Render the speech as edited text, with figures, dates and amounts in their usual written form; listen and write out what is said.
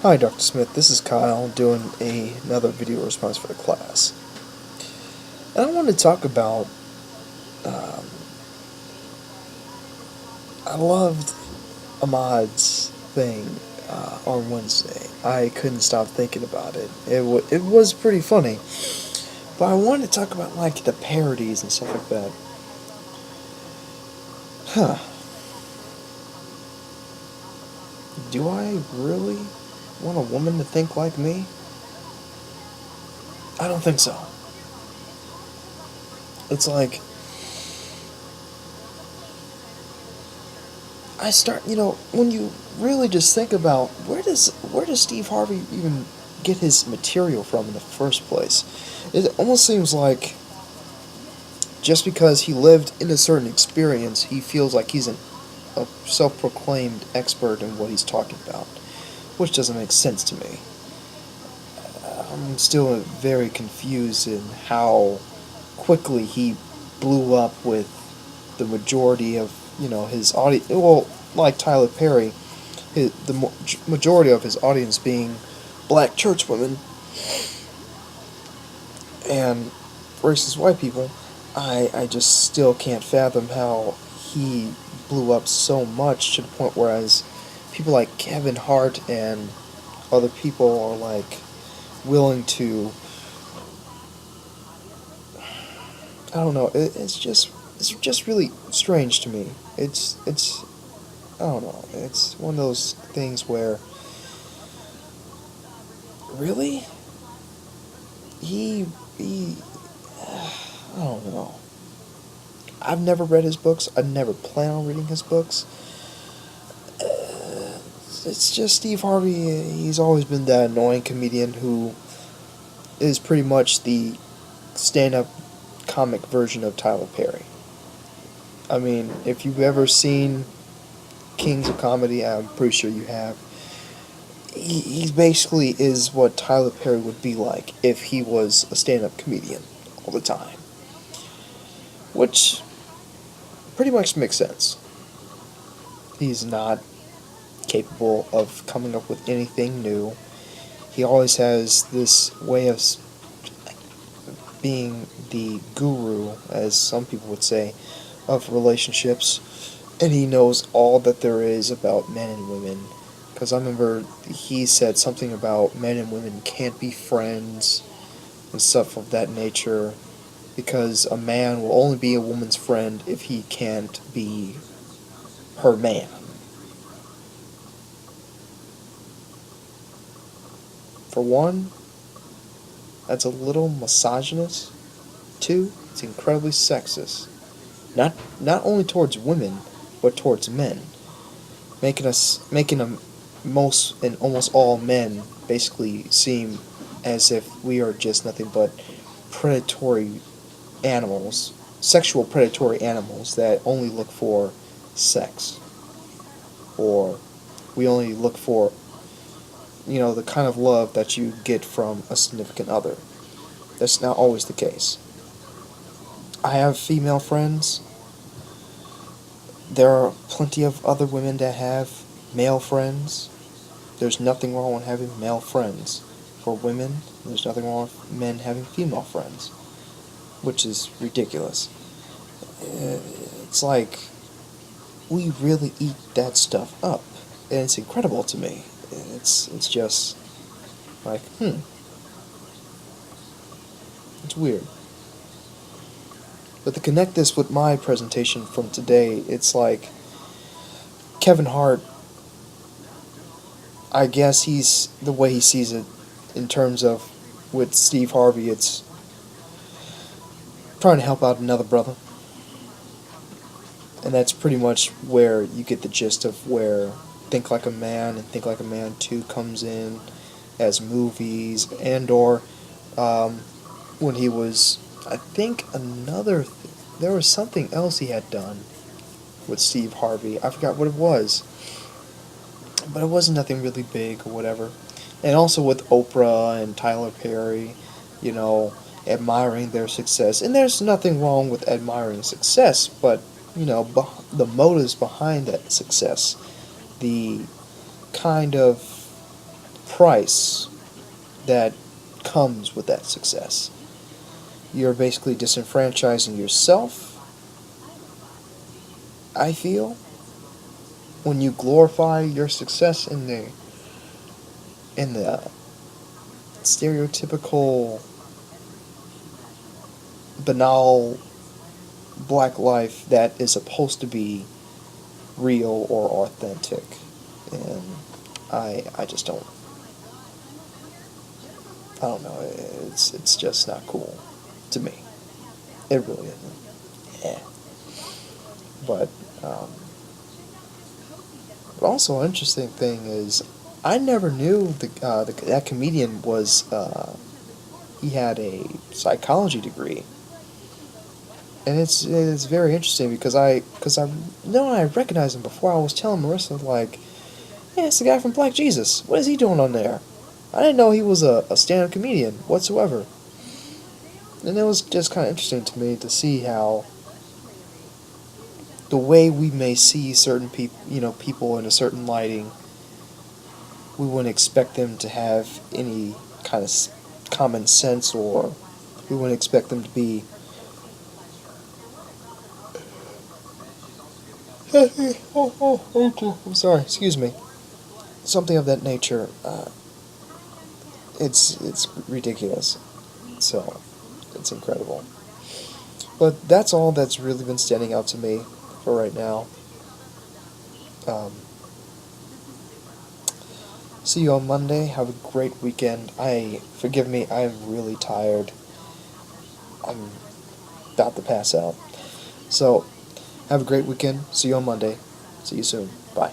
Hi, Dr. Smith. This is Kyle doing another video response for the class. And I want to talk about. Um, I loved Ahmad's thing on Wednesday. I couldn't stop thinking about it. It was pretty funny. But I wanted to talk about like the parodies and stuff like that. Huh. Do I really want a woman to think like me? I don't think so. It's like when you really just think about where does Steve Harvey even get his material from in the first place? It almost seems like just because he lived in a certain experience, he feels like he's a self-proclaimed expert in what he's talking about, which doesn't make sense to me. I'm still very confused in how quickly he blew up with the majority of his audience. Well, like Tyler Perry, the majority of his audience being black church women and racist white people. I just still can't fathom how he blew up so much to the point whereas people like Kevin Hart and other people are like willing to, I don't know, it's just really strange to me. It's I don't know. It's one of those things where really he I don't know. I've never read his books. I never plan on reading his books. It's just Steve Harvey. He's always been that annoying comedian who is pretty much the stand-up comic version of Tyler Perry. I mean, if you've ever seen Kings of Comedy, I'm pretty sure you have. He basically is what Tyler Perry would be like if he was a stand-up comedian all the time, which pretty much makes sense. He's not capable of coming up with anything new. He always has this way of being the guru, as some people would say, of relationships, and he knows all that there is about men and women. Because I remember he said something about men and women can't be friends and stuff of that nature, because a man will only be a woman's friend if he can't be her man. For one, that's a little misogynist. Two, it's incredibly sexist. Not only towards women, but towards men, making most and almost all men basically seem as if we are just nothing but predatory animals, sexual predatory animals that only look for sex, or we only look for the kind of love that you get from a significant other. That's not always the case. I have female friends. There are plenty of other women that have male friends. There's nothing wrong with having male friends. For women, there's nothing wrong with men having female friends, which is ridiculous. It's like we really eat that stuff up, and it's incredible to me. It's just like it's weird. But to connect this with my presentation from today, it's like Kevin Hart, I guess he's the way he sees it in terms of with Steve Harvey, it's trying to help out another brother. And that's pretty much where you get the gist of where Think Like a Man and Think Like a Man 2 comes in as movies, and or when he was, I think there was something else he had done with Steve Harvey. I forgot what it was, but it wasn't nothing really big or whatever. And also with Oprah and Tyler Perry, you know, admiring their success. And there's nothing wrong with admiring success, but the motives behind that success, the kind of price that comes with that success. You're basically disenfranchising yourself, I feel, when you glorify your success in the stereotypical banal black life that is supposed to be real or authentic. And I just I don't know, it's just not cool to me. It really isn't. Yeah. But but also, an interesting thing is, I never knew that comedian was he had a psychology degree, and it's very interesting because I know I recognized him before. I was telling Marissa, like, hey, it's the guy from Black Jesus. What is he doing on there? I didn't know he was a stand-up comedian whatsoever, and it was just kind of interesting to me to see how the way we may see certain people in a certain lighting, we wouldn't expect them to have any kind of common sense, or we wouldn't expect them to be okay. I'm sorry, excuse me, something of that nature. It's ridiculous, so it's incredible. But that's all that's really been standing out to me for right now. um, See you on Monday. Have a great weekend. Forgive me, I'm really tired. I'm about to pass out. So, have a great weekend. See you on Monday. See you soon. Bye.